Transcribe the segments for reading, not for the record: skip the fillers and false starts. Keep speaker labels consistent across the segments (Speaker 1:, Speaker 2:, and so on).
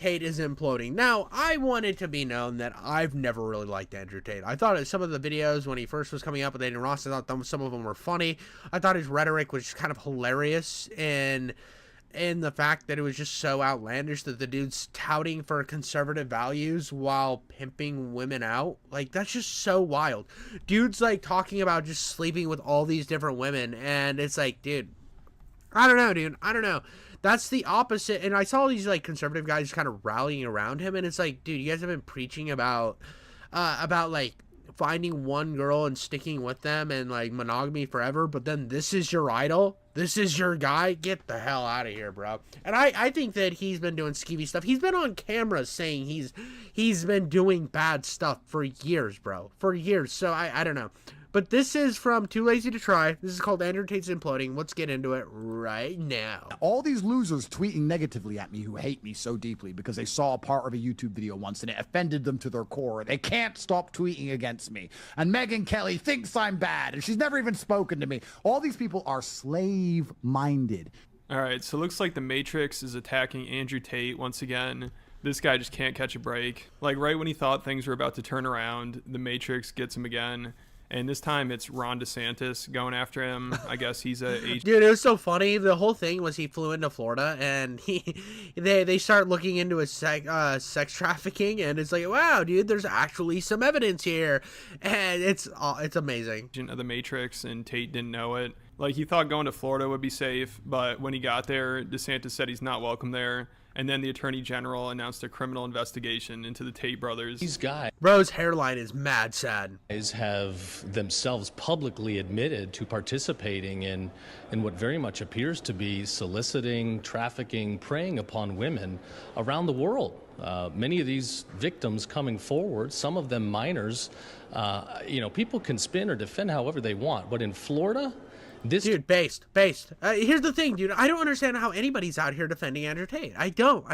Speaker 1: Tate is imploding. Now, I want it to be known that I've never really liked Andrew Tate. I thought some of the videos when he first was coming up with Aiden Ross, I thought some of them were funny. I thought his rhetoric was just kind of hilarious in the fact that it was just so outlandish that the dude's touting for conservative values while pimping women out. Like, that's just so wild. Dude's like talking about just sleeping with all these different women, and it's like, dude, I don't know, dude. I don't know. That's the opposite. And I saw these like conservative guys kind of rallying around him, and it's like, dude, you guys have been preaching about like finding one girl and sticking with them and like monogamy forever, but then this is your idol, this is your guy. Get the hell out of here, bro. And I think that he's been doing skeevy stuff. He's been on camera saying he's been doing bad stuff for years, bro, for years. So I don't know. But this is from Too Lazy to Try. This is called Andrew Tate's Imploding. Let's get into it right now.
Speaker 2: All these losers tweeting negatively at me who hate me so deeply because they saw a part of a YouTube video once and it offended them to their core. They can't stop tweeting against me. And Megyn Kelly thinks I'm bad and she's never even spoken to me. All these people are slave-minded.
Speaker 3: All right, so it looks like the Matrix is attacking Andrew Tate once again. This guy just can't catch a break. Like right when he thought things were about to turn around, the Matrix gets him again. And this time it's Ron DeSantis going after him. I guess he's a
Speaker 1: dude. It was so funny. The whole thing was he flew into Florida and they start looking into his sex trafficking, and it's like, wow, dude, there's actually some evidence here, and it's amazing.
Speaker 3: Of the Matrix, and Tate didn't know it. Like he thought going to Florida would be safe, but when he got there, DeSantis said he's not welcome there. And then the Attorney General announced a criminal investigation into the Tate brothers.
Speaker 4: These guys,
Speaker 1: bro's hairline is mad sad.
Speaker 4: Have themselves publicly admitted to participating in what very much appears to be soliciting, trafficking, preying upon women around the world. Many of these victims coming forward, some of them minors. People can spin or defend however they want, but in Florida, this
Speaker 1: dude, based. Here's the thing, dude. I don't understand how anybody's out here defending Andrew Tate. I don't.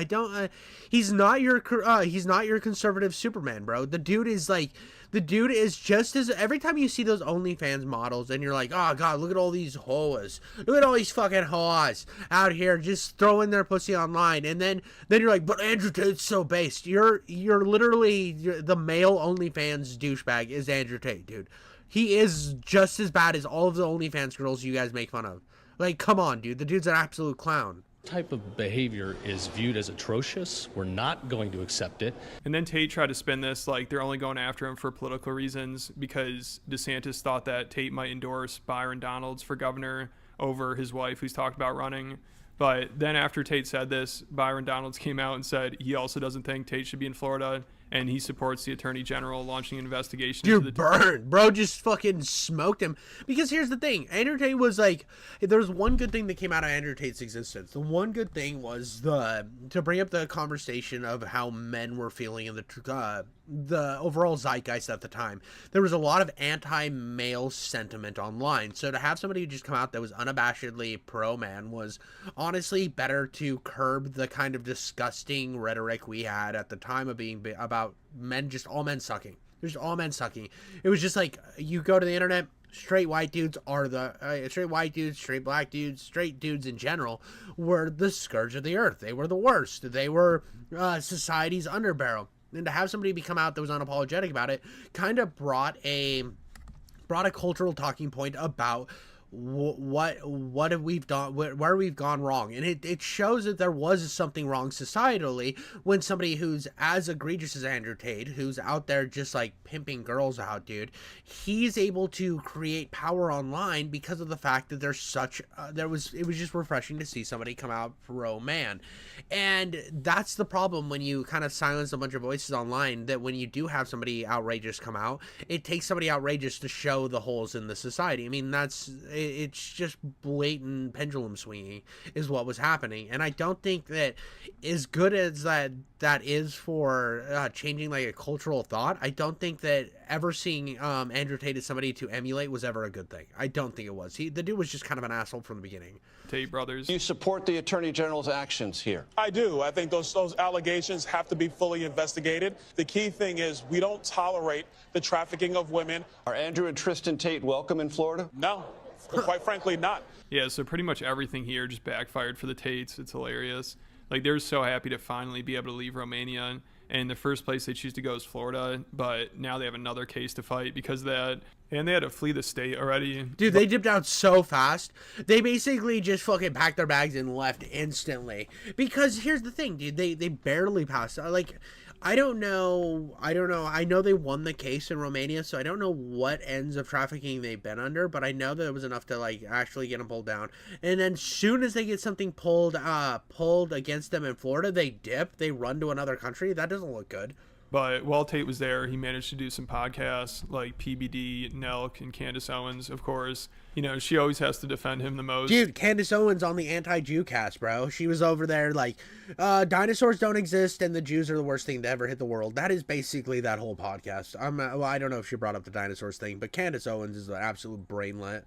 Speaker 1: He's not your conservative Superman, bro. The dude is just as, every time you see those OnlyFans models and you're like, oh god, look at all these hoes. Look at all these fucking hoes out here just throwing their pussy online, and then you're like, but Andrew Tate's so based. You're literally the male OnlyFans douchebag is Andrew Tate, dude. He is just as bad as all of the OnlyFans girls you guys make fun of. Like, come on, dude. The dude's an absolute clown.
Speaker 4: Type of behavior is viewed as atrocious. We're not going to accept it.
Speaker 3: And then Tate tried to spin this like they're only going after him for political reasons because DeSantis thought that Tate might endorse Byron Donalds for governor over his wife, who's talked about running. But then after Tate said this, Byron Donalds came out and said he also doesn't think Tate should be in Florida, and he supports the Attorney General launching an investigation.
Speaker 1: Dude, burned. Bro just fucking smoked him. Because here's the thing. Andrew Tate was like, there's one good thing that came out of Andrew Tate's existence. The one good thing was to bring up the conversation of how men were feeling in the overall zeitgeist at the time. There was a lot of anti-male sentiment online. So to have somebody just come out that was unabashedly pro-man was honestly better to curb the kind of disgusting rhetoric we had at the time of being about men, just all men sucking. There's all men sucking. It was just like, you go to the internet, straight white dudes are straight white dudes, straight black dudes, straight dudes in general were the scourge of the earth. They were the worst. They were society's underbarrel. And to have somebody come out that was unapologetic about it kind of brought a cultural talking point about what have we've done, where we've gone wrong. And it shows that there was something wrong societally when somebody who's as egregious as Andrew Tate, who's out there just like pimping girls out, dude, he's able to create power online because of the fact that there's such it was just refreshing to see somebody come out pro man. And that's the problem when you kind of silence a bunch of voices online, that when you do have somebody outrageous come out, it takes somebody outrageous to show the holes in the society. I mean, it's just blatant pendulum swinging is what was happening. And I don't think that, as good as that is for changing like a cultural thought, I don't think that ever seeing Andrew Tate as somebody to emulate was ever a good thing. I don't think it was. The dude was just kind of an asshole from the beginning.
Speaker 3: Tate brothers.
Speaker 5: You support the Attorney General's actions here?
Speaker 6: I do. I think those allegations have to be fully investigated. The key thing is we don't tolerate the trafficking of women.
Speaker 5: Are Andrew and Tristan Tate welcome in Florida?
Speaker 6: No, quite frankly not.
Speaker 3: Yeah, so pretty much everything here just backfired for the Tates. It's hilarious. Like, they're so happy to finally be able to leave Romania. And the first place they choose to go is Florida, but now they have another case to fight because of that. And they had to flee the state already.
Speaker 1: Dude, they dipped out so fast. They basically just fucking packed their bags and left instantly. Because here's the thing, dude. They barely passed. Like, I don't know. I know they won the case in Romania, so I don't know what ends of trafficking they've been under, but I know that it was enough to, like, actually get them pulled down. And then soon as they get something pulled against them in Florida, they dip. They run to another country. That doesn't look good.
Speaker 3: But while Tate was there, he managed to do some podcasts like PBD, Nelk, and Candace Owens, of course. You know, she always has to defend him the most.
Speaker 1: Dude, Candace Owens on the anti-Jew cast, bro. She was over there like, dinosaurs don't exist and the Jews are the worst thing to ever hit the world. That is basically that whole podcast. I don't know if she brought up the dinosaurs thing, but Candace Owens is an absolute brainlet.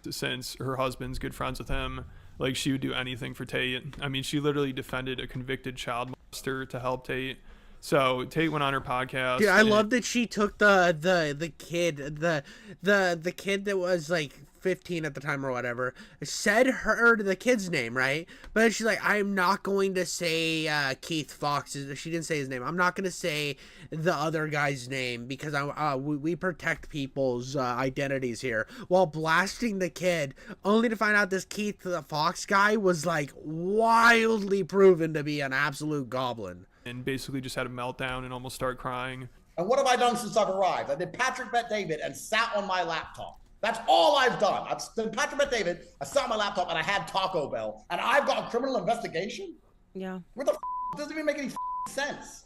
Speaker 3: Since her husband's good friends with him, like, she would do anything for Tate. I mean, she literally defended a convicted child molester to help Tate. So Tate went on her podcast.
Speaker 1: Dude, I love that she took the kid, the kid that was like 15 at the time or whatever, said the kid's name, right? But she's like, I'm not going to say Keith Fox. She didn't say his name. I'm not going to say the other guy's name because we protect people's identities here, while blasting the kid, only to find out this Keith Fox guy was like wildly proven to be an absolute goblin.
Speaker 3: And basically just had a meltdown and almost started crying.
Speaker 7: And what have I done since I've arrived? I did Patrick Bet David and sat on my laptop. That's all I've done. I've done Patrick Bet David, I sat on my laptop, and I had Taco Bell. And I've got a criminal investigation?
Speaker 8: Yeah.
Speaker 7: What the It doesn't even make any sense.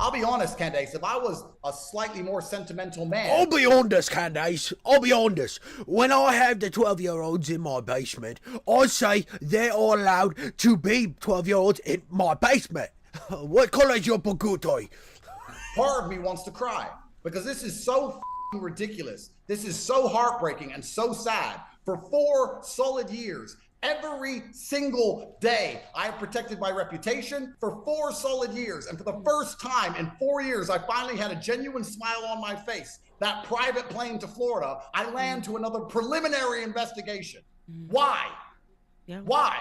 Speaker 7: I'll be honest, Candace, if I was a slightly more sentimental man...
Speaker 1: I'll be honest, Candace. I'll be honest. When I have the 12-year-olds in my basement, I say they're all allowed to be 12-year-olds in my basement. What color is your Pagutoi?
Speaker 7: Part of me wants to cry because this is so ridiculous. This is so heartbreaking and so sad. For 4 solid years, every single day, I have protected my reputation for 4 solid years. And for the first time in 4 years, I finally had a genuine smile on my face. That private plane to Florida, I land to another preliminary investigation. Why?
Speaker 8: Yeah.
Speaker 7: Why?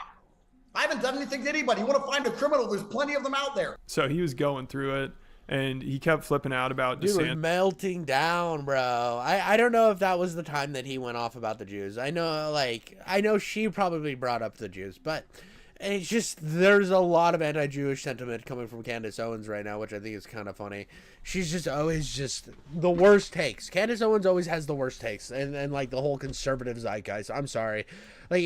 Speaker 7: I haven't done anything to anybody. You want to find a criminal? There's plenty of them out there.
Speaker 3: So he was going through it, and he kept flipping out about
Speaker 1: Dude was
Speaker 3: DeSantis.
Speaker 1: melting down, bro. I don't know if that was the time that he went off about the Jews. I know she probably brought up the Jews, but it's just, there's a lot of anti-Jewish sentiment coming from Candace Owens right now, which I think is kind of funny. She's just always just the worst takes. Candace Owens always has the worst takes, and like the whole conservative zeitgeist. I'm sorry. Like,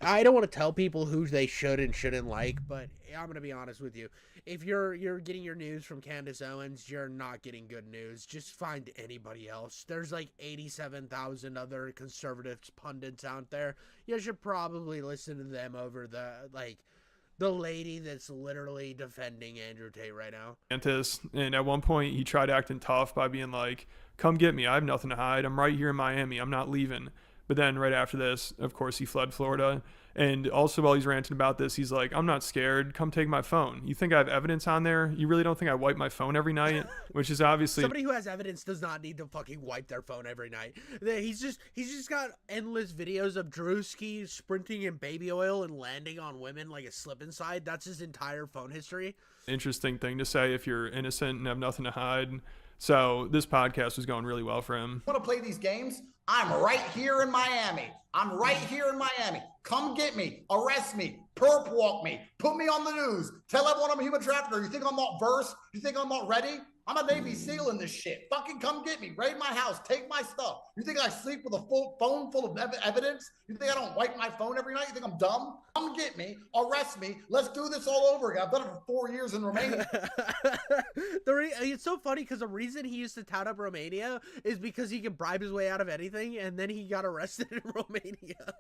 Speaker 1: I don't want to tell people who they should and shouldn't like, but I'm going to be honest with you. If you're getting your news from Candace Owens, you're not getting good news. Just find anybody else. There's like 87,000 other conservative pundits out there. You should probably listen to them over the lady that's literally defending Andrew Tate right now.
Speaker 3: And at one point, he tried acting tough by being like, come get me. I have nothing to hide. I'm right here in Miami. I'm not leaving. But then right after this, of course, he fled Florida. And also while he's ranting about this, he's like, I'm not scared. Come take my phone. You think I have evidence on there? You really don't think I wipe my phone every night? Which is obviously...
Speaker 1: Somebody who has evidence does not need to fucking wipe their phone every night. He's just got endless videos of Drewski sprinting in baby oil and landing on women like a slip inside. That's his entire phone history.
Speaker 3: Interesting thing to say if you're innocent and have nothing to hide. So this podcast was going really well for him.
Speaker 7: Want to play these games? I'm right here in Miami. I'm right here in Miami. Come get me, arrest me, perp walk me, put me on the news, tell everyone I'm a human trafficker. You think I'm not versed? You think I'm not ready? I'm a Navy SEAL in this shit. Fucking come get me, raid my house, take my stuff. You think I sleep with a phone full of evidence? You think I don't wipe my phone every night? You think I'm dumb? Come get me, arrest me. Let's do this all over again. I've done it for 4 years in Romania.
Speaker 1: It's so funny because the reason he used to tout up Romania is because he could bribe his way out of anything, and then he got arrested in Romania.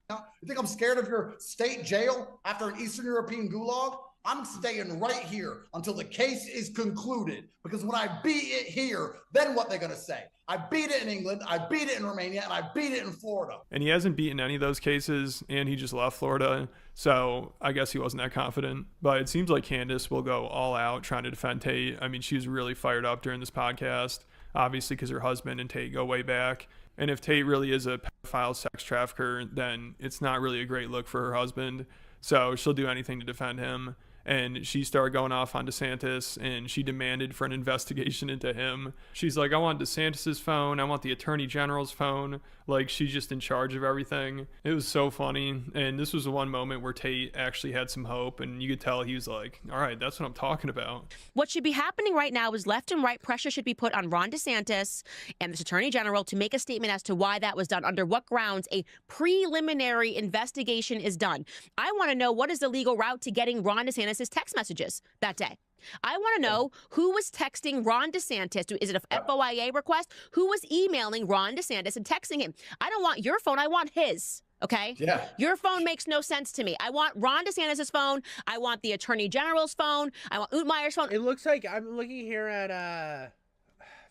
Speaker 7: You think I'm scared of your state jail after an Eastern European gulag? I'm staying right here until the case is concluded, because when I beat it here, then what they're going to say? I beat it in England, I beat it in Romania, and I beat it in Florida.
Speaker 3: And he hasn't beaten any of those cases, and he just left Florida, so I guess he wasn't that confident. But it seems like Candace will go all out trying to defend Tate. I mean, she was really fired up during this podcast, obviously because her husband and Tate go way back. And if Tate really is a pedophile sex trafficker, then it's not really a great look for her husband. So she'll do anything to defend him. And she started going off on DeSantis, and she demanded for an investigation into him. She's like, I want DeSantis's phone. I want the attorney general's phone. Like, she's just in charge of everything. It was so funny. And this was the one moment where Tate actually had some hope, and you could tell he was like, all right, that's what I'm talking about.
Speaker 8: What should be happening right now is left and right pressure should be put on Ron DeSantis and this attorney general to make a statement as to why that was done, under what grounds a preliminary investigation is done. I want to know, what is the legal route to getting Ron DeSantis' text messages that day? I want to know who was texting Ron DeSantis. Is it a FOIA request? Who was emailing Ron DeSantis and texting him? I don't want your phone. I want his. Okay?
Speaker 7: Yeah.
Speaker 8: Your phone makes no sense to me. I want Ron DeSantis' phone. I want the attorney general's phone. I want Utmeyer's phone.
Speaker 1: It looks like I'm looking here at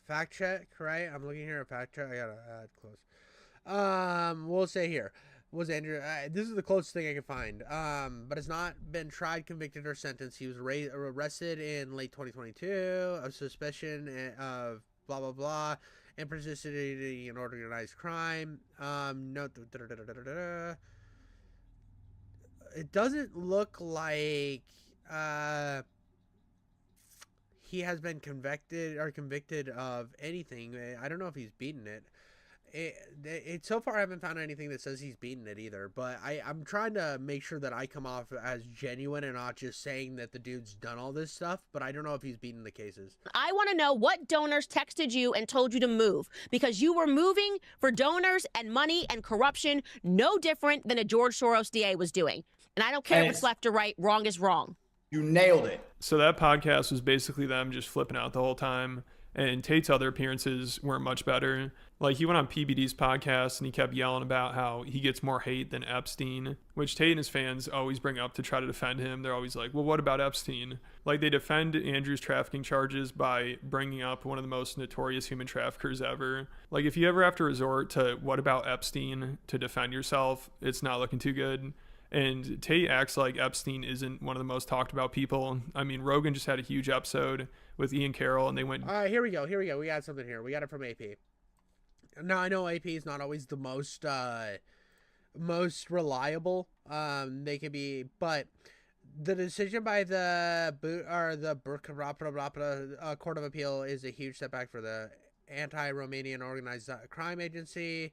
Speaker 1: fact check, right? I'm looking here at fact check. I gotta add close. We'll say here. Was Andrew? This is the closest thing I can find. But has not been tried, convicted, or sentenced. He was arrested in late 2022 of suspicion of blah blah blah and participating in organized crime. Note. It doesn't look like he has been convicted of anything. I don't know if he's beaten it. It so far I haven't found anything that says he's beaten it either, but I'm trying to make sure that I come off as genuine and not just saying that the dude's done all this stuff, but I don't know if he's beaten the cases.
Speaker 8: I want to know what donors texted you and told you to move, because you were moving for donors and money and corruption, no different than a George Soros DA was doing. And I don't care if it's left or right, wrong is wrong.
Speaker 7: You nailed it.
Speaker 3: So that podcast was basically them just flipping out the whole time. And Tate's other appearances weren't much better. Like, he went on PBD's podcast and he kept yelling about how he gets more hate than Epstein, which Tate and his fans always bring up to try to defend him. They're always like, well, what about Epstein? Like, they defend Andrew's trafficking charges by bringing up one of the most notorious human traffickers ever. Like, if you ever have to resort to what about Epstein to defend yourself, it's not looking too good. And Tate acts like Epstein isn't one of the most talked about people. I mean, Rogan just had a huge episode with Ian Carroll, and they went...
Speaker 1: Here we go. We got something here. We got it from AP. Now, I know AP is not always the most reliable. They can be... But the decision by the Court of Appeal is a huge setback for the anti-Romanian organized crime agency.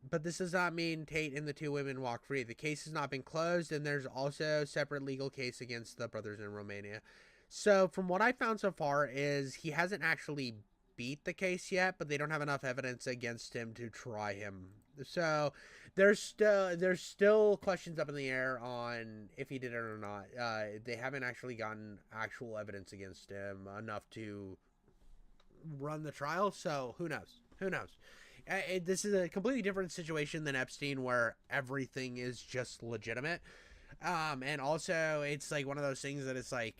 Speaker 1: But this does not mean Tate and the two women walk free. The case has not been closed, and there's also a separate legal case against the brothers in Romania. So from what I found so far is he hasn't actually beat the case yet, but they don't have enough evidence against him to try him. So there's still questions up in the air on if he did it or not. They haven't actually gotten actual evidence against him enough to run the trial. So who knows? Who knows? This is a completely different situation than Epstein, where everything is just legitimate. And also it's like one of those things that it's like,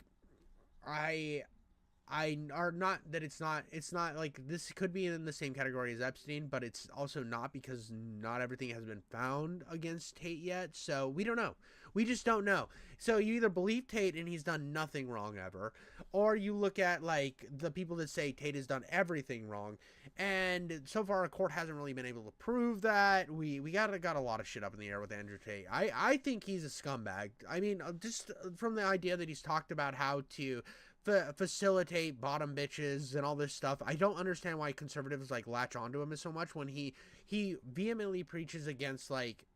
Speaker 1: it's not like this could be in the same category as Epstein, but it's also not, because not everything has been found against Tate yet. So we don't know. We just don't know. So you either believe Tate and he's done nothing wrong ever, or you look at like the people that say Tate has done everything wrong. And so far a court hasn't really been able to prove that. We got a lot of shit up in the air with Andrew Tate. I think he's a scumbag. I mean, just from the idea that he's talked about how to facilitate bottom bitches and all this stuff. I don't understand why conservatives like latch onto him so much when he vehemently preaches against like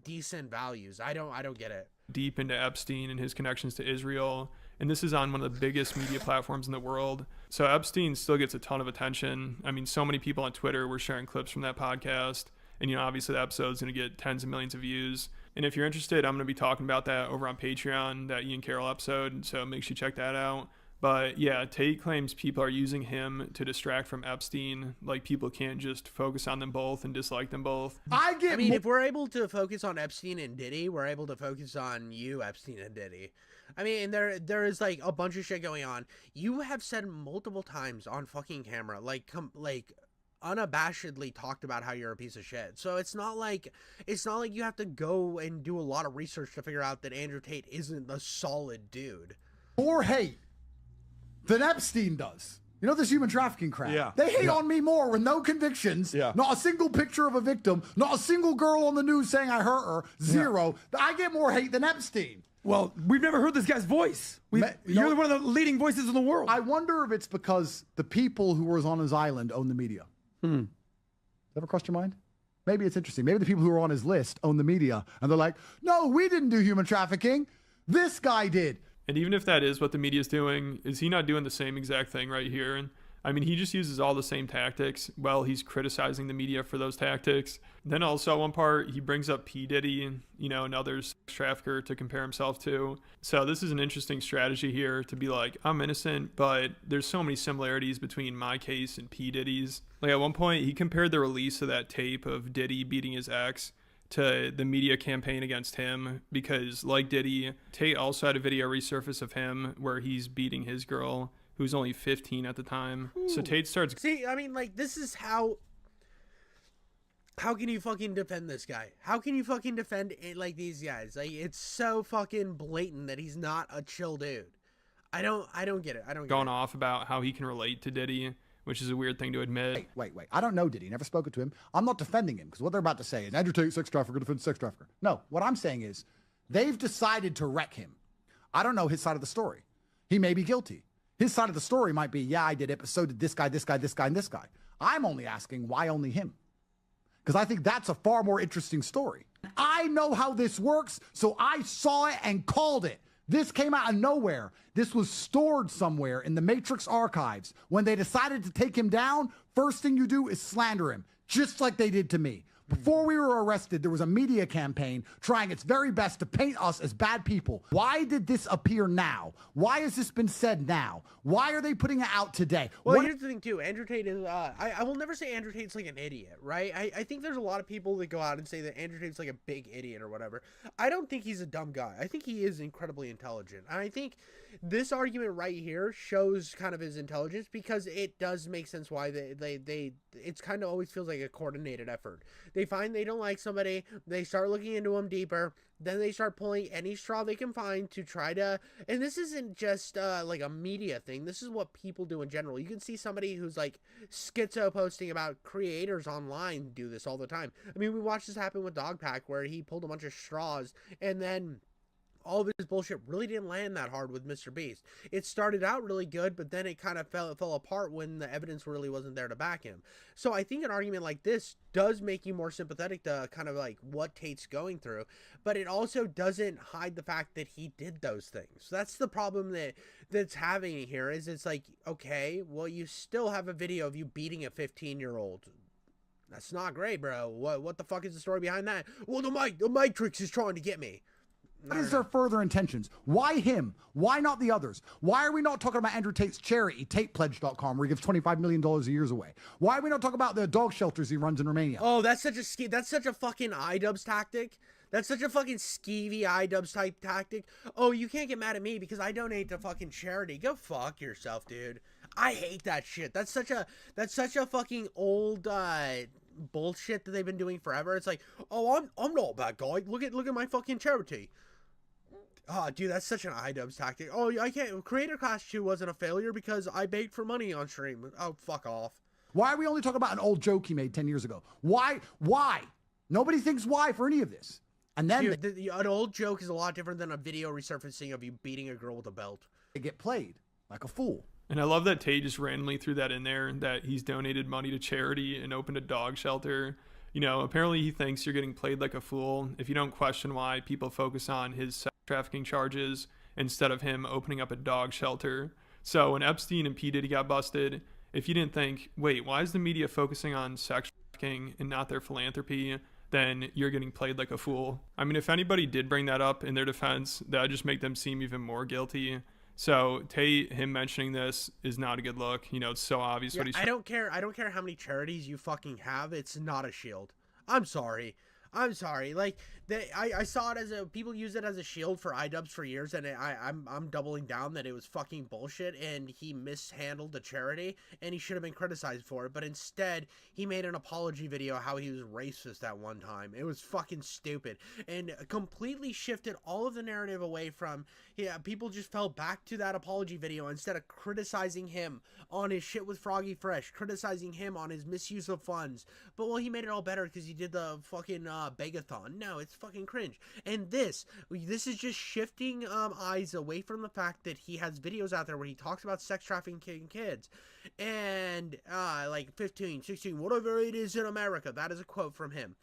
Speaker 1: decent values. I don't get it.
Speaker 3: Deep into Epstein and his connections to Israel, and this is on one of the biggest media platforms in the world. So Epstein still gets a ton of attention. I mean, so many people on Twitter were sharing clips from that podcast, and you know, obviously the episode's going to get tens of millions of views. And if you're interested, I'm going to be talking about that over on Patreon, that Ian Carroll episode, so make sure you check that out. But yeah, Tate claims people are using him to distract from Epstein. Like, people can't just focus on them both and dislike them both.
Speaker 1: I mean, if we're able to focus on Epstein and Diddy, we're able to focus on you, Epstein and Diddy. I mean, there is like a bunch of shit going on. You have said multiple times on fucking camera, like unabashedly talked about how you're a piece of shit. So it's not like you have to go and do a lot of research to figure out that Andrew Tate isn't a solid dude.
Speaker 2: More hate than Epstein does. You know this human trafficking crap?
Speaker 9: Yeah.
Speaker 2: They hate on me more with no convictions, not a single picture of a victim, not a single girl on the news saying I hurt her, zero. I get more hate than Epstein.
Speaker 9: Well, we've never heard this guy's voice. You're one of the leading voices in the world.
Speaker 2: I wonder if it's because the people who were on his island own the media. Ever crossed your mind? Maybe it's interesting. Maybe the people who are on his list own the media, and they're like, no, we didn't do human trafficking. This guy did.
Speaker 3: And even if that is what the media is doing, is he not doing the same exact thing right here? And I mean, he just uses all the same tactics while he's criticizing the media for those tactics. Then also one part, he brings up P. Diddy, another sex trafficker to compare himself to. So this is an interesting strategy here to be like, I'm innocent, but there's so many similarities between my case and P. Diddy's. Like at one point, he compared the release of that tape of Diddy beating his ex to the media campaign against him, because like Diddy, Tate also had a video resurface of him where he's beating his girl, who's only 15 at the time. Ooh. So Tate starts...
Speaker 1: See, I mean, like, this is how can you fucking defend this guy? How can you fucking defend it like these guys? Like, it's so fucking blatant that he's not a chill dude. I don't get it. I don't get it.
Speaker 3: Going off about how he can relate to Diddy, which is a weird thing to admit.
Speaker 2: Wait. I don't know Diddy. Never spoken to him. I'm not defending him, because what they're about to say is Andrew Tate, sex trafficker, defends sex trafficker. No, what I'm saying is they've decided to wreck him. I don't know his side of the story. He may be guilty. His side of the story might be, yeah, I did it, but so did this guy, this guy, this guy, and this guy. I'm only asking, why only him? Because I think that's a far more interesting story. I know how this works, so I saw it and called it. This came out of nowhere. This was stored somewhere in the Matrix archives. When they decided to take him down, first thing you do is slander him, just like they did to me. Before we were arrested, there was a media campaign trying its very best to paint us as bad people. Why did this appear now? Why has this been said now? Why are they putting it out today?
Speaker 1: Well, here's the thing, too. Andrew Tate is... I will never say Andrew Tate's like an idiot, right? I think there's a lot of people that go out and say that Andrew Tate's like a big idiot or whatever. I don't think he's a dumb guy. I think he is incredibly intelligent. And I think this argument right here shows kind of his intelligence, because it does make sense why it's kind of always feels like a coordinated effort. They find they don't like somebody, they start looking into them deeper, then they start pulling any straw they can find to try to, and this isn't just like a media thing, this is what people do in general. You can see somebody who's like schizo posting about creators online do this all the time. I mean, we watched this happen with Dogpack, where he pulled a bunch of straws, and then all of his bullshit really didn't land that hard with Mr. Beast. It started out really good, but then it kind of fell apart when the evidence really wasn't there to back him. So I think an argument like this does make you more sympathetic to kind of like what Tate's going through, but it also doesn't hide the fact that he did those things. So that's the problem that's having here, is it's like, okay, well, you still have a video of you beating a 15-year-old. That's not great, bro. What the fuck is the story behind that? Well, the Matrix is trying to get me.
Speaker 2: What is their further intentions? Why him? Why not the others? Why are we not talking about Andrew Tate's charity, TatePledge.com, where he gives $25 million a year away? Why are we not talking about the dog shelters he runs in Romania?
Speaker 1: Oh, that's such a fucking iDubbbz tactic. That's such a fucking skeevy iDubbbz type tactic. Oh, you can't get mad at me because I donate to fucking charity. Go fuck yourself, dude. I hate that shit. That's such a fucking old bullshit that they've been doing forever. It's like, oh, I'm not a bad guy. Look at my fucking charity. Oh, dude, that's such an iDubbbz tactic. Oh, I can't. Creator Class 2 wasn't a failure because I begged for money on stream. Oh, fuck off.
Speaker 2: Why are we only talking about an old joke he made 10 years ago? Why? Nobody thinks why for any of this. And then
Speaker 1: dude, an old joke is a lot different than a video resurfacing of you beating a girl with a belt.
Speaker 2: They get played like a fool.
Speaker 3: And I love that Tate just randomly threw that in there, that he's donated money to charity and opened a dog shelter. Apparently he thinks you're getting played like a fool if you don't question why people focus on his sex trafficking charges instead of him opening up a dog shelter. So when Epstein and P. Diddy got busted, if you didn't think, wait, why is the media focusing on sex trafficking and not their philanthropy, then you're getting played like a fool. I mean, if anybody did bring that up in their defense, that would just make them seem even more guilty. So Tate, him mentioning this is not a good look. It's so obvious what he's...
Speaker 1: I don't care how many charities you fucking have. It's not a shield. I'm sorry. I'm sorry. Like I saw it as people use it as a shield for iDubbbz for years, and I'm doubling down that it was fucking bullshit, and he mishandled the charity, and he should have been criticized for it. But instead, he made an apology video how he was racist at one time. It was fucking stupid, and completely shifted all of the narrative away from. Yeah, people just fell back to that apology video instead of criticizing him on his shit with Froggy Fresh, criticizing him on his misuse of funds. But well, he made it all better because he did the fucking begathon. No, it's fucking cringe. And this is just shifting eyes away from the fact that he has videos out there where he talks about sex trafficking kids, and like 15, 16, whatever it is in America. That is a quote from him.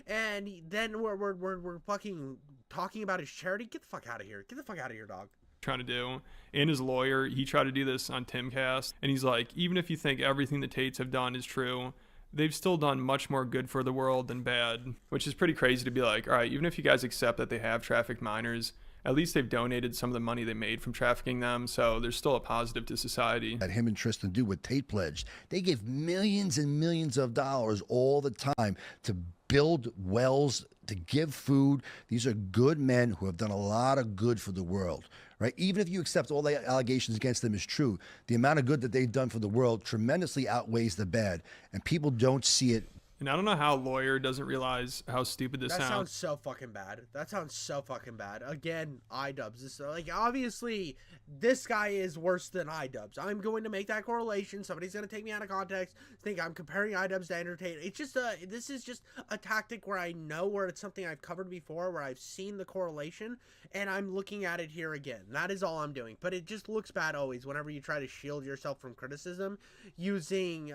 Speaker 1: And then we're fucking talking about his charity. Get the fuck out of here. Get the fuck out of here, dog.
Speaker 3: Trying to do. And his lawyer, he tried to do this on Timcast, and he's like, even if you think everything the Tates have done is true, they've still done much more good for the world than bad, which is pretty crazy to be like, all right, even if you guys accept that they have trafficked minors, at least they've donated some of the money they made from trafficking them, so there's still a positive to society.
Speaker 10: That him and Tristan do with Tate pledged. They give millions and millions of dollars all the time to build wells, to give food. These are good men who have done a lot of good for the world, right? Even if you accept all the allegations against them is true, the amount of good that they've done for the world tremendously outweighs the bad, and people don't see it.
Speaker 3: And I don't know how a lawyer doesn't realize how stupid this sounds.
Speaker 1: That sounds so fucking bad. That sounds so fucking bad. Again, iDubbbz. This, like, obviously, this guy is worse than iDubbbz. I'm going to make that correlation. Somebody's going to take me out of context, think I'm comparing iDubbbz to Andrew Tate. It's just this is just a tactic where I know where it's something I've covered before, where I've seen the correlation, and I'm looking at it here again. That is all I'm doing. But it just looks bad always whenever you try to shield yourself from criticism using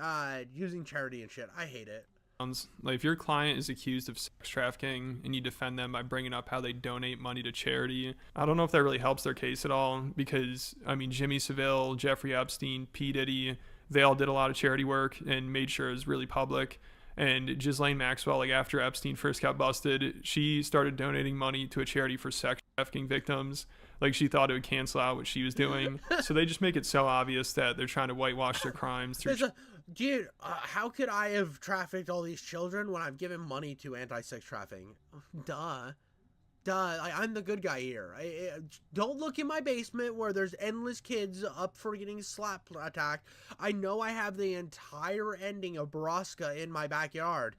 Speaker 1: charity and shit. I hate it.
Speaker 3: Like, if your client is accused of sex trafficking and you defend them by bringing up how they donate money to charity, I don't know if that really helps their case at all, because I mean, Jimmy Savile, Jeffrey Epstein, P. Diddy, they all did a lot of charity work and made sure it was really public. And Ghislaine Maxwell, like, after Epstein first got busted, she started donating money to a charity for sex trafficking victims. Like, she thought it would cancel out what she was doing. So they just make it so obvious that they're trying to whitewash their crimes through.
Speaker 1: Dude, how could I have trafficked all these children when I've given money to anti-sex trafficking? Duh. I'm the good guy here. Don't look in my basement where there's endless kids up for getting slap attacked. I know I have the entire ending of Baraska in my backyard,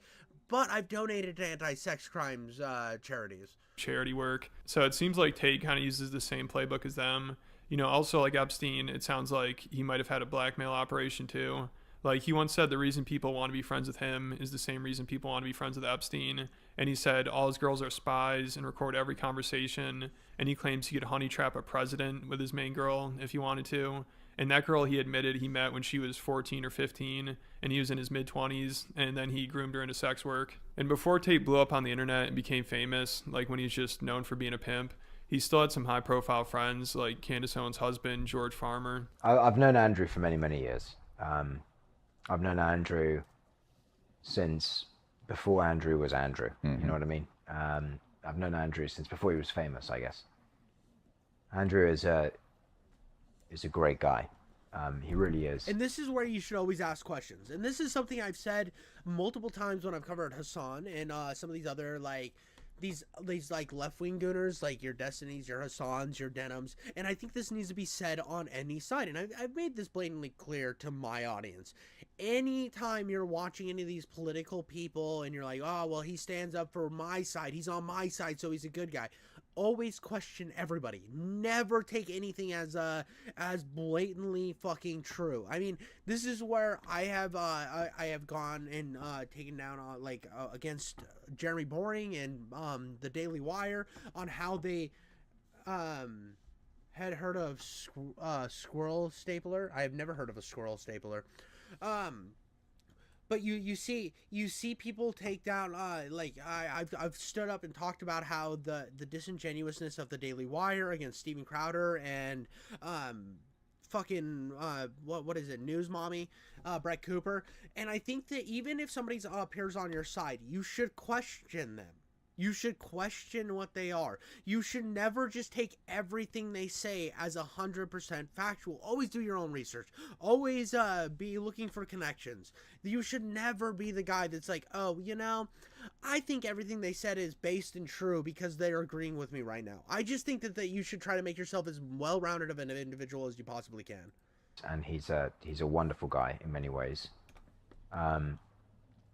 Speaker 1: but I've donated to anti-sex crimes charities.
Speaker 3: Charity work. So it seems like Tate kind of uses the same playbook as them. You know, also like Epstein, it sounds like he might have had a blackmail operation too. Like, he once said the reason people want to be friends with him is the same reason people want to be friends with Epstein. And he said all his girls are spies and record every conversation. And he claims he could honey trap a president with his main girl if he wanted to. And that girl, he admitted he met when she was 14 or 15, and he was in his mid-20s, and then he groomed her into sex work. And before Tate blew up on the internet and became famous, like when he's just known for being a pimp, he still had some high-profile friends, like Candace Owens' husband, George Farmer.
Speaker 11: I've known Andrew for many, many years. I've known Andrew since before Andrew was Andrew. You know what I mean? I've known Andrew since before he was famous, I guess. Andrew is a great guy. He really is.
Speaker 1: And this is where you should always ask questions. And this is something I've said multiple times when I've covered Hassan and some of these other, like, these like left-wing gooners, like your Destinys, your Hassans, your Denims. And I think this needs to be said on any side. And I've made this blatantly clear to my audience. Anytime you're watching any of these political people and you're like, oh, well, he stands up for my side, he's on my side, so he's a good guy. Always question everybody. Never take anything as blatantly fucking true. I mean, this is where I have gone and taken down against Jeremy Boring and the Daily Wire on how they had heard of squirrel stapler. I have never heard of a squirrel stapler. But you see people take down I've stood up and talked about how the disingenuousness of the Daily Wire against Steven Crowder and what is it, News Mommy, Brett Cooper. And I think that even if somebody appears on your side, you should question them. You should question what they are. You should never just take everything they say as 100% factual. Always do your own research. Always be looking for connections. You should never be the guy that's like, oh, you know, I think everything they said is based and true because they're agreeing with me right now. I just think that you should try to make yourself as well-rounded of an individual as you possibly can.
Speaker 11: And he's a wonderful guy in many ways.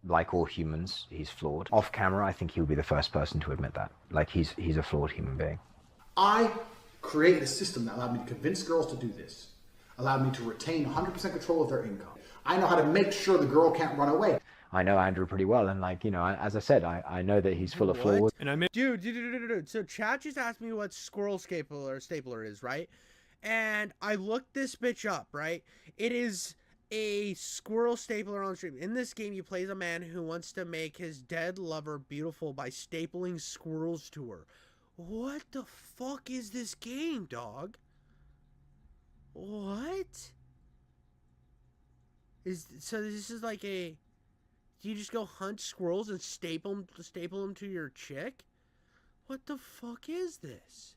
Speaker 11: Like all humans, he's flawed. Off camera, I think he would be the first person to admit that. Like, he's a flawed human being.
Speaker 7: I created a system that allowed me to convince girls to do this, allowed me to retain 100% control of their income. I know how to make sure the girl can't run away.
Speaker 11: I know Andrew pretty well, and like, you know, as I said, I know that he's full of flaws.
Speaker 3: And
Speaker 1: Dude. So Chad just asked me what squirrel stapler is, right? And I looked this bitch up, right? It is a squirrel stapler on stream. In this game, you play as a man who wants to make his dead lover beautiful by stapling squirrels to her. What the fuck is this game, dog? What? So this is like a... Do you just go hunt squirrels and staple them to your chick? What the fuck is this?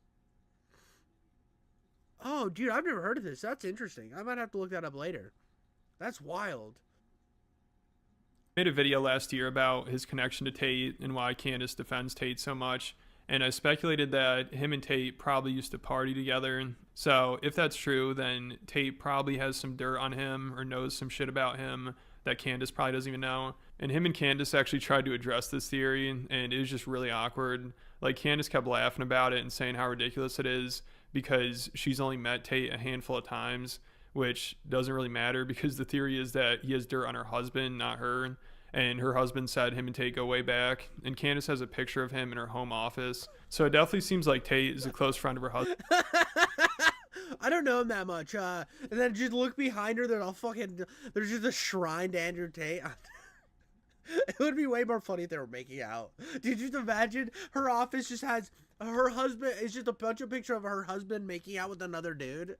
Speaker 1: Oh, dude, I've never heard of this. That's interesting. I might have to look that up later. That's wild.
Speaker 3: I made a video last year about his connection to Tate and why Candace defends Tate so much. And I speculated that him and Tate probably used to party together. So if that's true, then Tate probably has some dirt on him or knows some shit about him that Candace probably doesn't even know. And him and Candace actually tried to address this theory, and it was just really awkward. Like, Candace kept laughing about it and saying how ridiculous it is because she's only met Tate a handful of times, which doesn't really matter because the theory is that he has dirt on her husband, not her. And her husband said him and Tate go way back. And Candace has a picture of him in her home office. So it definitely seems like Tate is a close friend of her husband.
Speaker 1: I don't know him that much. And then just look behind her. There's just a shrine to Andrew Tate. It would be way more funny if they were making out. Did you just imagine her office just has her husband? It's just a bunch of pictures of her husband making out with another dude.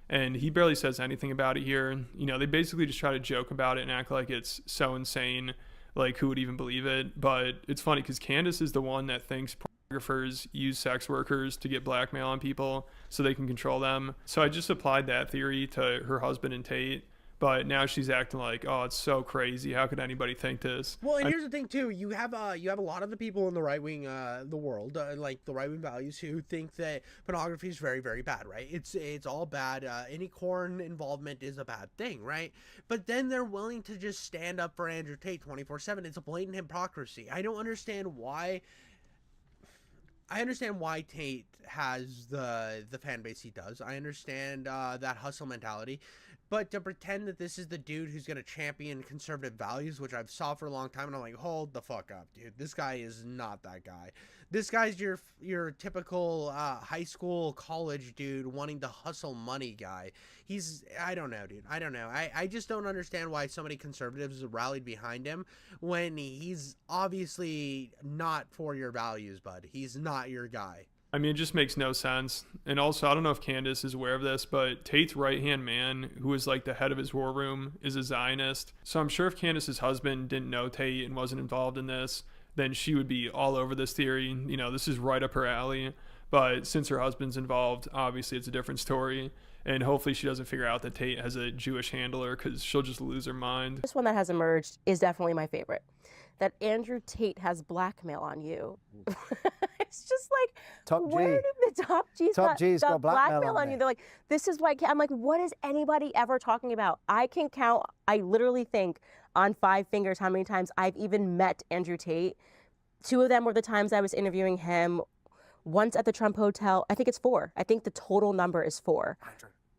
Speaker 3: And he barely says anything about it here. You know, they basically just try to joke about it and act like it's so insane. Like, who would even believe it? But it's funny because Candace is the one that thinks pornographers use sex workers to get blackmail on people so they can control them. So I just applied that theory to her husband and Tate. But now she's acting like, oh, it's so crazy. How could anybody think this?
Speaker 1: Well, and here's the thing too. You have a lot of the people in the right wing, the world, like the right wing values, who think that pornography is very, very bad, right? It's all bad. Any porn involvement is a bad thing, right? But then they're willing to just stand up for Andrew Tate 24/7. It's a blatant hypocrisy. I don't understand why. I understand why Tate has the fan base he does. I understand that hustle mentality. But to pretend that this is the dude who's going to champion conservative values, which I've saw for a long time, and I'm like, hold the fuck up, dude. This guy is not that guy. This guy's your typical high school, college dude wanting to hustle money guy. I don't know, dude. I don't know. I just don't understand why so many conservatives rallied behind him when he's obviously not for your values, bud. He's not your guy.
Speaker 3: I mean, it just makes no sense. And also, I don't know if Candace is aware of this, but Tate's right-hand man, who is like the head of his war room, is a Zionist. So I'm sure if Candace's husband didn't know Tate and wasn't involved in this, then she would be all over this theory. You know, this is right up her alley. But since her husband's involved, obviously it's a different story. And hopefully she doesn't figure out that Tate has a Jewish handler because she'll just lose her mind.
Speaker 8: This one that has emerged is definitely my favorite. That Andrew Tate has blackmail on you. It's just like,
Speaker 12: Top G.
Speaker 8: where did the Top G's
Speaker 12: got blackmail
Speaker 8: on you? They're like, this is why. I'm like, what is anybody ever talking about? I can count, I literally think on 5 fingers how many times I've even met Andrew Tate. 2 of them were the times I was interviewing him. Once at the Trump Hotel. I think it's 4. I think the total number is 4.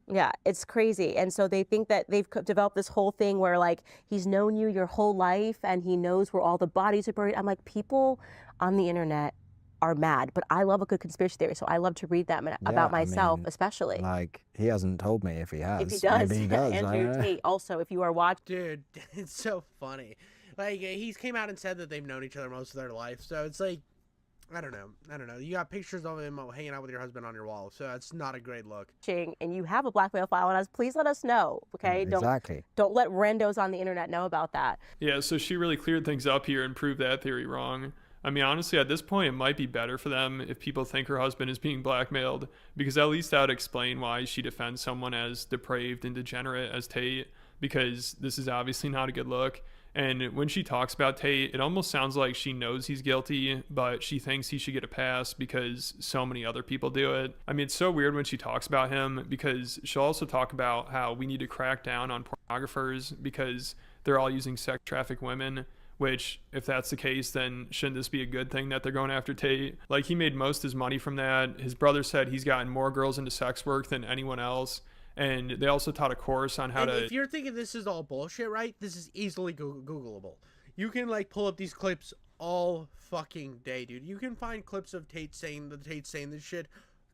Speaker 8: Yeah, it's crazy. And so they think that they've developed this whole thing where like he's known you your whole life and he knows where all the bodies are buried. I'm like, people on the internet are mad, but I love a good conspiracy theory, so I love to read them about myself, especially.
Speaker 12: Like, he hasn't told me if he has.
Speaker 8: If he does,
Speaker 12: maybe he does.
Speaker 8: Andrew Tate. Also, if you are watching,
Speaker 1: dude, it's so funny. Like, he's came out and said that they've known each other most of their life, so it's like, I don't know. You got pictures of him hanging out with your husband on your wall, so that's not a great look.
Speaker 8: And you have a blackmail file on us, please let us know, okay?
Speaker 12: Exactly.
Speaker 8: Don't let randos on the internet know about that.
Speaker 3: Yeah, so she really cleared things up here and proved that theory wrong. I mean, honestly, at this point, it might be better for them if people think her husband is being blackmailed, because at least that would explain why she defends someone as depraved and degenerate as Tate, because this is obviously not a good look. And when she talks about Tate, it almost sounds like she knows he's guilty, but she thinks he should get a pass because so many other people do it. I mean, it's so weird when she talks about him, because she'll also talk about how we need to crack down on pornographers because they're all using sex traffic women, which, if that's the case, then shouldn't this be a good thing that they're going after Tate? Like, he made most of his money from that. His brother said he's gotten more girls into sex work than anyone else. And they also taught a course on how to...
Speaker 1: If you're thinking this is all bullshit, right? This is easily Googleable. You can, like, pull up these clips all fucking day, dude. You can find clips of Tate saying this shit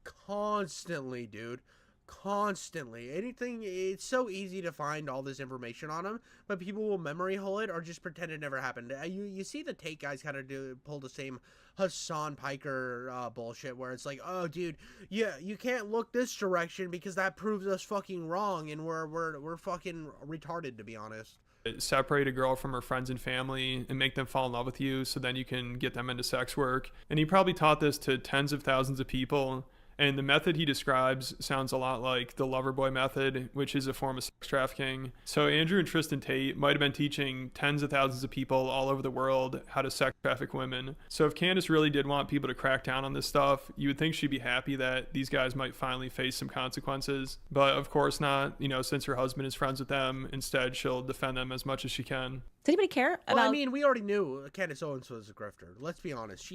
Speaker 1: constantly, dude. Constantly. Anything, it's so easy to find all this information on him, but people will memory hole it or just pretend it never happened. You see the Tate guys kind of pull the same Hassan Piker bullshit where it's like, oh dude, yeah, you can't look this direction because that proves us fucking wrong, and we're fucking retarded, to be honest.
Speaker 3: Separate a girl from her friends and family and make them fall in love with you so then you can get them into sex work. And he probably taught this to tens of thousands of people. And the method he describes sounds a lot like the Loverboy method, which is a form of sex trafficking. So Andrew and Tristan Tate might have been teaching tens of thousands of people all over the world how to sex traffic women. So if Candace really did want people to crack down on this stuff, you would think she'd be happy that these guys might finally face some consequences. But of course not, since her husband is friends with them. Instead, she'll defend them as much as she can.
Speaker 8: Does anybody care about...
Speaker 1: Well, I mean, we already knew Candace Owens was a grifter. Let's be honest.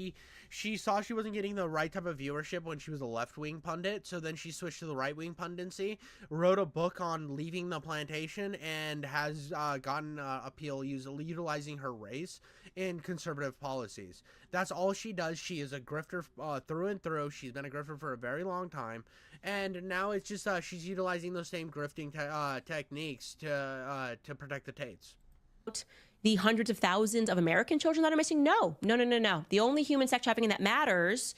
Speaker 1: She saw she wasn't getting the right type of viewership when she was a left-wing pundit, so then she switched to the right-wing pundency, wrote a book on leaving the plantation, and has gotten appeal utilizing her race in conservative policies. That's all she does. She is a grifter through and through. She's been a grifter for a very long time, and now it's just she's utilizing those same grifting techniques to protect the Tates.
Speaker 8: The hundreds of thousands of American children that are missing? No. The only human sex trafficking that matters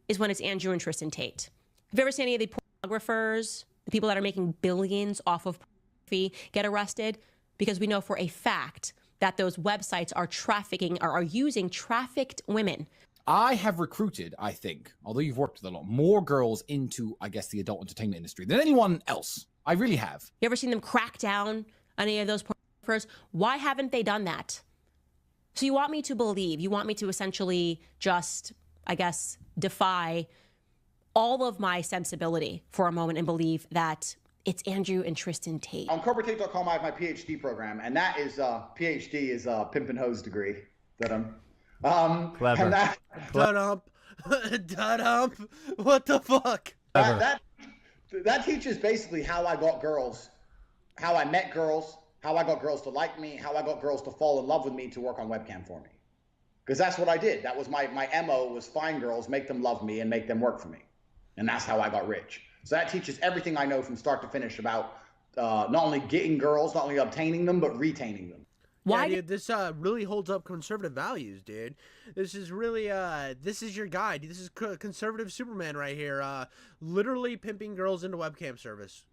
Speaker 8: is when it's Andrew and Tristan Tate. Have you ever seen any of the pornographers, the people that are making billions off of pornography, get arrested? Because we know for a fact that those websites are trafficking or are using trafficked women.
Speaker 13: I have recruited, I think, although you've worked with a lot, more girls into, I guess, the adult entertainment industry than anyone else. I really have.
Speaker 8: You ever seen them crack down on any of those pornographers? Why haven't they done that? So you want me to believe, you want me to essentially just, I guess, defy all of my sensibility for a moment and believe that it's Andrew and Tristan Tate.
Speaker 7: On CobraTate.com, I have my PhD program, and that is PhD is a pimp and hose degree that I'm.
Speaker 12: Clever.
Speaker 7: And that,
Speaker 1: Dud-ump. What the fuck?
Speaker 7: That teaches basically how I got girls, how I met girls, how I got girls to like me, how I got girls to fall in love with me to work on webcam for me. Because that's what I did. That was my MO, was find girls, make them love me, and make them work for me. And that's how I got rich. So that teaches everything I know from start to finish about not only getting girls, not only obtaining them, but retaining them.
Speaker 1: Why, dude, this really holds up conservative values, dude. This is really this is your guide. This is conservative Superman right here. Literally pimping girls into webcam service.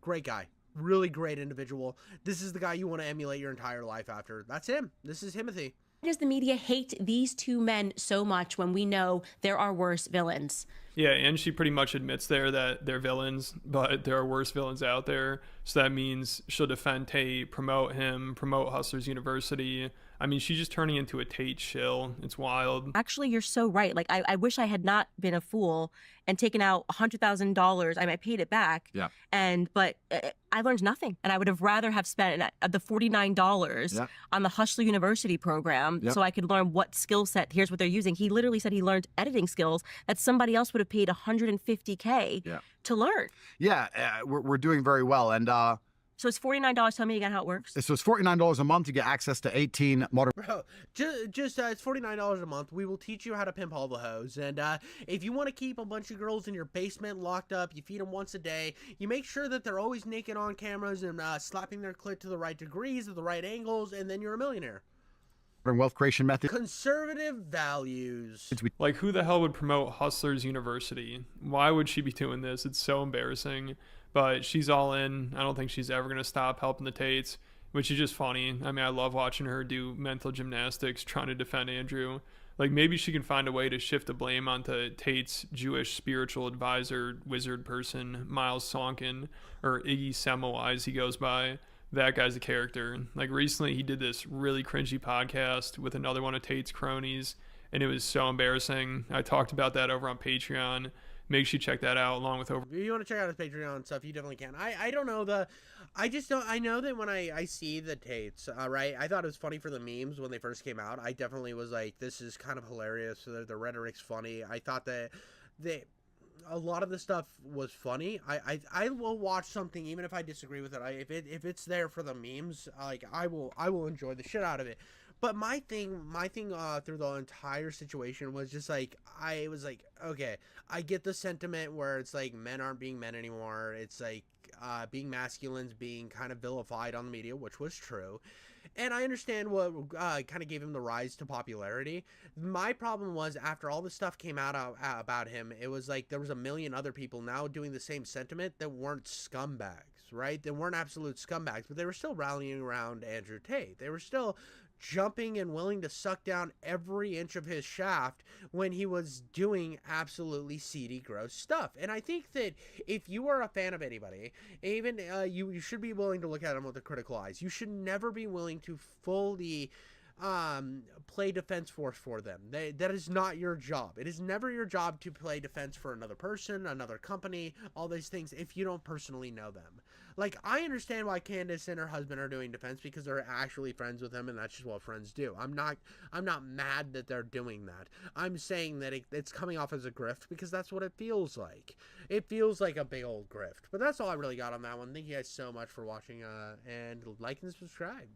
Speaker 1: Great guy. Really great individual. This is the guy you want to emulate your entire life after. That's him. This is Timothy.
Speaker 8: Why does the media hate these two men so much when we know there are worse villains?
Speaker 3: Yeah, and she pretty much admits there that they're villains, but there are worse villains out there. So that means she'll defend Tate, promote him, promote Hustlers University. I mean, she's just turning into a Tate shill. It's wild.
Speaker 8: Actually, you're so right. Like, I wish I had not been a fool and taken out $100,000. I paid it back.
Speaker 2: Yeah.
Speaker 8: But I learned nothing. And I would have rather have spent the $49 on the Hustler University program so I could learn what skill set, here's what they're using. He literally said he learned editing skills that somebody else would have paid $150K to learn.
Speaker 2: Yeah, we're doing very well. And
Speaker 8: so it's $49. Tell me again how it works.
Speaker 2: so it's $49 a month to get access to 18 modern.
Speaker 1: Bro, just it's $49 a month. We will teach you how to pimp all the hoes. And if you want to keep a bunch of girls in your basement locked up, you feed them once a day. You make sure that they're always naked on cameras and slapping their clit to the right degrees, at the right angles, and then you're a millionaire.
Speaker 2: Wealth creation method.
Speaker 1: Conservative values.
Speaker 3: Like, who the hell would promote Hustlers University? Why would she be doing this? It's so embarrassing. But she's all in. I don't think she's ever going to stop helping the Tates. which is just funny. I mean, I love watching her do mental gymnastics trying to defend Andrew. Like, maybe she can find a way to shift the blame onto Tate's Jewish spiritual advisor, wizard person, Miles Sonkin, or Iggy Semmelweis he goes by. That guy's a character. Like, recently he did this really cringy podcast with another one of Tate's cronies, and it was so embarrassing. I talked about that over on Patreon. Make sure you check that out along with over.
Speaker 1: If you want to check out his Patreon stuff, you definitely can. I don't know I just don't. I know that when I see the Tates, right? I thought it was funny for the memes when they first came out. I definitely was like, this is kind of hilarious. The rhetoric's funny. I thought that a lot of the stuff was funny. I will watch something even if I disagree with it. If it's there for the memes, like I will enjoy the shit out of it. But my thing through the entire situation was just like, I was like, okay, I get the sentiment where it's like men aren't being men anymore. It's like being masculine's being kind of vilified on the media, which was true. And I understand what kind of gave him the rise to popularity. My problem was after all the stuff came out about him, it was like there was a million other people now doing the same sentiment that weren't scumbags, right? They weren't absolute scumbags, but they were still rallying around Andrew Tate. They were still jumping and willing to suck down every inch of his shaft when he was doing absolutely seedy, gross stuff. And I think that if you are a fan of anybody, even you should be willing to look at them with a critical eyes. You should never be willing to fully play defense force for them. That is not your job. It is never your job to play defense for another person, another company, all these things if you don't personally know them. Like, I understand why Candace and her husband are doing defense because they're actually friends with him, and that's just what friends do. I'm not mad that they're doing that. I'm saying that it's coming off as a grift because that's what it feels like. It feels like a big old grift. But that's all I really got on that one. Thank you guys so much for watching, and like and subscribe.